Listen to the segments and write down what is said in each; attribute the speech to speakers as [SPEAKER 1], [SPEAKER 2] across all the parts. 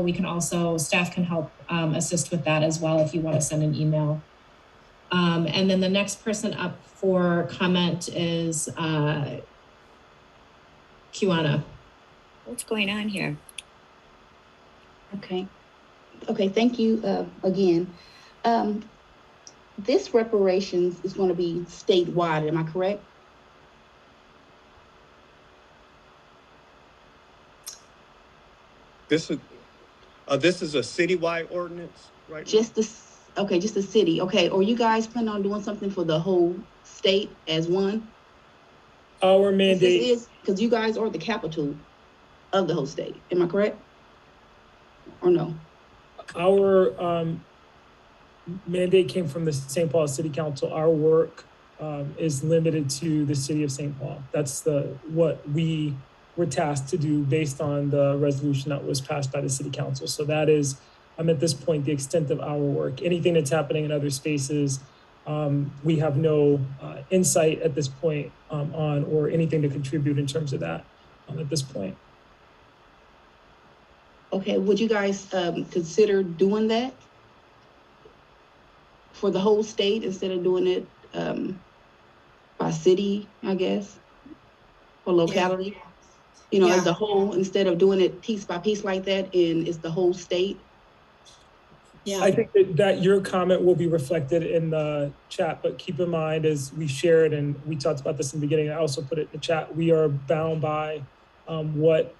[SPEAKER 1] we can also, staff can help assist with that as well if you want to send an email. And then the next person up for comment is Kiwana.
[SPEAKER 2] What's going on here?
[SPEAKER 3] Okay, thank you again. This reparations is going to be statewide, am I correct?
[SPEAKER 4] This is a citywide ordinance, right?
[SPEAKER 3] Just the city. Okay, or you guys plan on doing something for the whole state as one?
[SPEAKER 5] Our mandate
[SPEAKER 3] is because you guys are the capital of the whole state. Am I correct? Or no?
[SPEAKER 5] Our mandate came from the St. Paul City Council. Our work is limited to the city of St. Paul. That's what we were tasked to do based on the resolution that was passed by the city council. So that is, at this point, the extent of our work. Anything that's happening in other spaces, we have no insight at this point on, or anything to contribute in terms of that at this point.
[SPEAKER 3] Okay, would you guys consider doing that for the whole state instead of doing it by city, I guess, or locality? Yeah. You know, as the whole, instead of doing it piece by piece like that, and it's the whole state.
[SPEAKER 5] Yeah, I think that your comment will be reflected in the chat, but keep in mind, as we shared and we talked about this in the beginning, I also put it in the chat, we are bound by what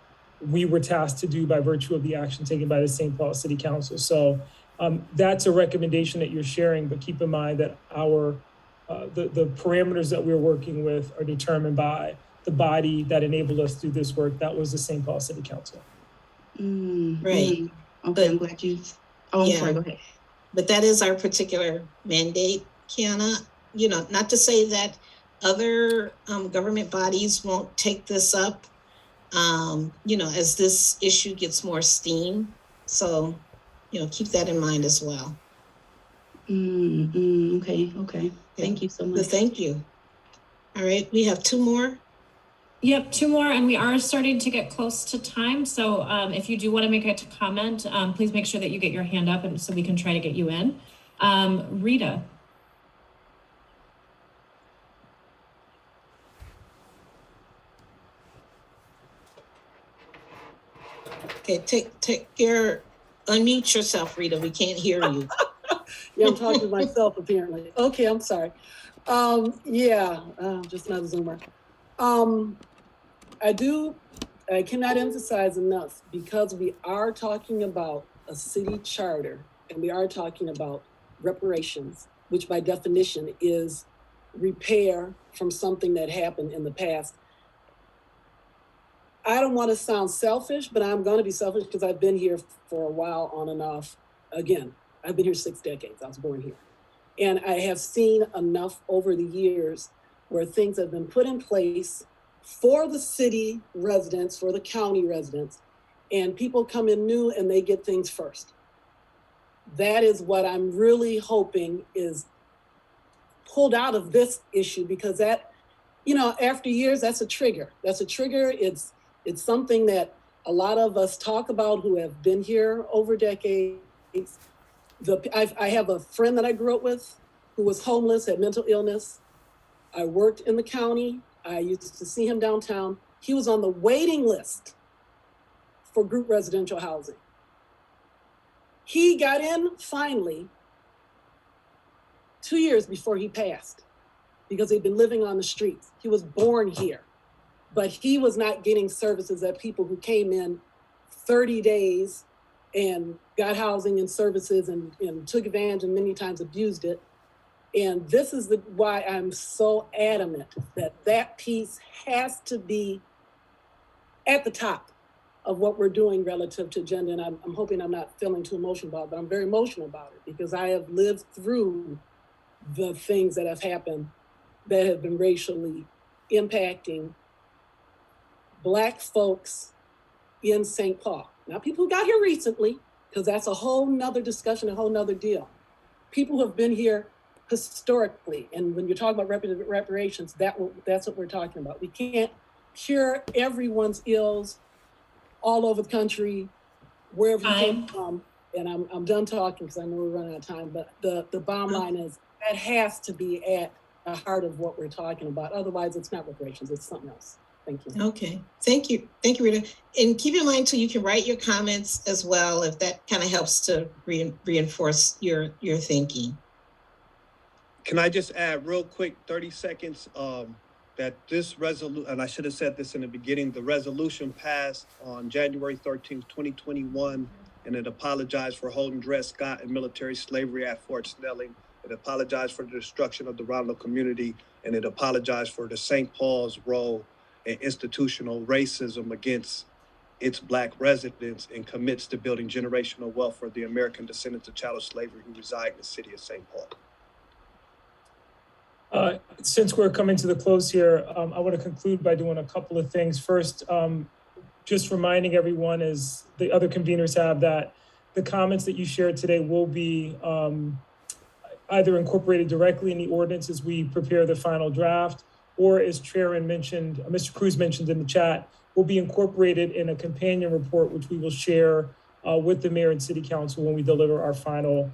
[SPEAKER 5] we were tasked to do by virtue of the action taken by the St. Paul City Council. So that's a recommendation that you're sharing, but keep in mind that our the parameters that we're working with are determined by the body that enabled us to do this work. That was the St. Paul City Council.
[SPEAKER 6] Right.
[SPEAKER 3] Okay, I'm glad you. Oh, I'm sorry, go ahead.
[SPEAKER 6] But that is our particular mandate, Kiana. You know, not to say that other government bodies won't take this up, you know, as this issue gets more steam. So, you know, keep that in mind as well.
[SPEAKER 3] Okay.
[SPEAKER 6] Yeah.
[SPEAKER 3] Thank you so much.
[SPEAKER 6] Thank you. All right, we have two more.
[SPEAKER 1] Yep, two more, and we are starting to get close to time. So if you do want to make a comment, please make sure that you get your hand up, and so we can try to get you in. Rita.
[SPEAKER 6] Okay, unmute yourself, Rita. We can't hear you.
[SPEAKER 7] Yeah, I'm talking to myself apparently. Okay, I'm sorry. Just not a Zoomer. I cannot emphasize enough, because we are talking about a city charter and we are talking about reparations, which by definition is repair from something that happened in the past. I don't want to sound selfish, but I'm going to be selfish because I've been here for a while on and off. Again, I've been here 6 decades. I was born here. And I have seen enough over the years where things have been put in place for the city residents, for the county residents, and people come in new and they get things first. That is what I'm really hoping is pulled out of this issue, because that, you know, after years, that's a trigger. That's a trigger. It's something that a lot of us talk about who have been here over decades. I have a friend that I grew up with who was homeless, had mental illness. I worked in the county. I used to see him downtown. He was on the waiting list for group residential housing. He got in finally 2 years before he passed, because he'd been living on the streets. He was born here, but he was not getting services that people who came in 30 days and got housing and services and took advantage and many times abused it. And this is why I'm so adamant that piece has to be at the top of what we're doing relative to gender. And I'm hoping I'm not feeling too emotional about it, but I'm very emotional about it, because I have lived through the things that have happened that have been racially impacting Black folks in St. Paul. Now, people who got here recently, because that's a whole nother discussion, a whole nother deal. People who have been here historically, and when you're talking about reparations, that's what we're talking about. We can't cure everyone's ills all over the country wherever you
[SPEAKER 1] Time.
[SPEAKER 7] came from, and I'm done talking because I know we're running out of time, but the bottom line is that has to be at the heart of what we're talking about. Otherwise, it's not reparations, it's something else. Thank you.
[SPEAKER 6] Okay, thank you, Rita. And keep in mind too, you can write your comments as well if that kind of helps to reinforce your thinking.
[SPEAKER 4] Can I just add real quick, 30 seconds, that this resolution, and I should have said this in the beginning, the resolution passed on January 13th, 2021, and it apologized for holding Dred Scott and military slavery at Fort Snelling. It apologized for the destruction of the Rondo community, and it apologized for the St. Paul's role in institutional racism against its Black residents, and commits to building generational wealth for the American descendants of chattel slavery who reside in the city of St. Paul.
[SPEAKER 5] Since we're coming to the close here, I want to conclude by doing a couple of things. First, just reminding everyone, as the other conveners have, that the comments that you shared today will be either incorporated directly in the ordinance as we prepare the final draft, or as Chairman mentioned, Mr. Cruz mentioned in the chat, will be incorporated in a companion report, which we will share with the mayor and city council when we deliver our final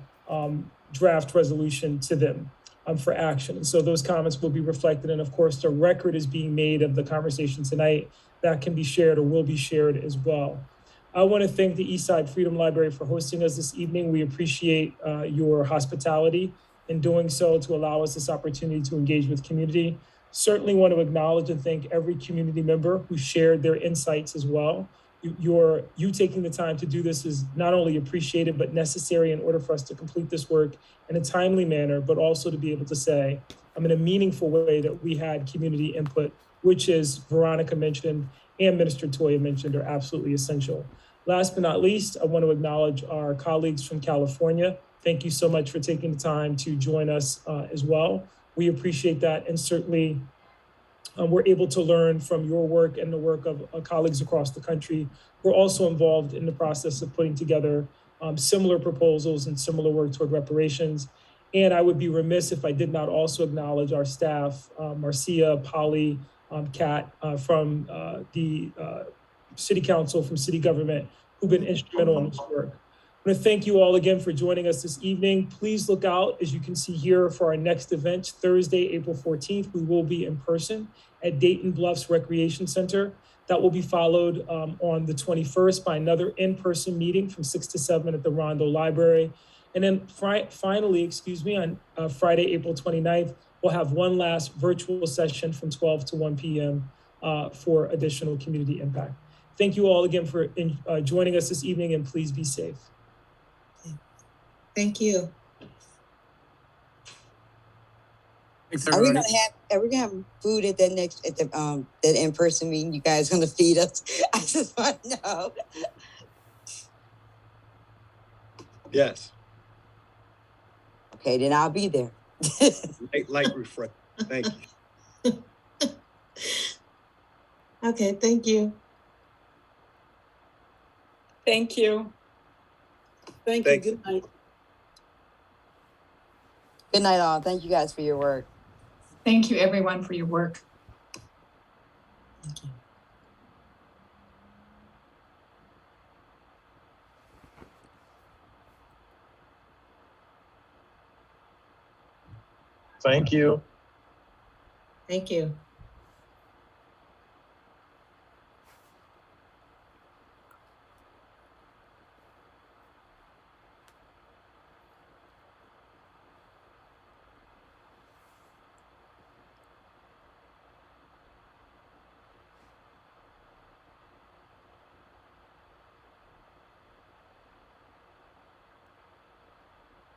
[SPEAKER 5] draft resolution to them for action. And so those comments will be reflected. And of course, the record is being made of the conversation tonight that can be shared or will be shared as well. I want to thank the Eastside Freedom Library for hosting us this evening. We appreciate your hospitality in doing so to allow us this opportunity to engage with community. Certainly want to acknowledge and thank every community member who shared their insights as well. You taking the time to do this is not only appreciated, but necessary in order for us to complete this work in a timely manner, but also to be able to say, in a meaningful way, that we had community input, which, as Veronica mentioned and Minister Toya mentioned, are absolutely essential. Last but not least, I want to acknowledge our colleagues from California. Thank you so much for taking the time to join us as well. We appreciate that, and certainly we're able to learn from your work and the work of colleagues across the country. We're also involved in the process of putting together similar proposals and similar work toward reparations. And I would be remiss if I did not also acknowledge our staff, Marcia, Polly, Kat from the City Council, from City Government, who've been instrumental in this work. I want to thank you all again for joining us this evening. Please look out, as you can see here, for our next event, Thursday, April 14th. We will be in person at Dayton Bluffs Recreation Center. That will be followed on the 21st by another in-person meeting from 6 to 7 at the Rondo Library. And then finally, on Friday, April 29th, we'll have one last virtual session from 12 to 1 p.m. For additional community impact. Thank you all again for joining us this evening, and please be safe.
[SPEAKER 6] Thank you.
[SPEAKER 2] Thanks, are we gonna have food at that in-person meeting? You guys gonna feed us? I just want to know.
[SPEAKER 4] Yes.
[SPEAKER 2] Okay, then I'll be there.
[SPEAKER 4] Light refresh. Thank you.
[SPEAKER 6] Okay, thank you.
[SPEAKER 8] Thank you.
[SPEAKER 7] Thank you. Good night.
[SPEAKER 2] Good night, all. Thank you guys for your work.
[SPEAKER 8] Thank you, everyone, for your work.
[SPEAKER 6] Thank you.
[SPEAKER 9] Thank you.
[SPEAKER 6] Thank you.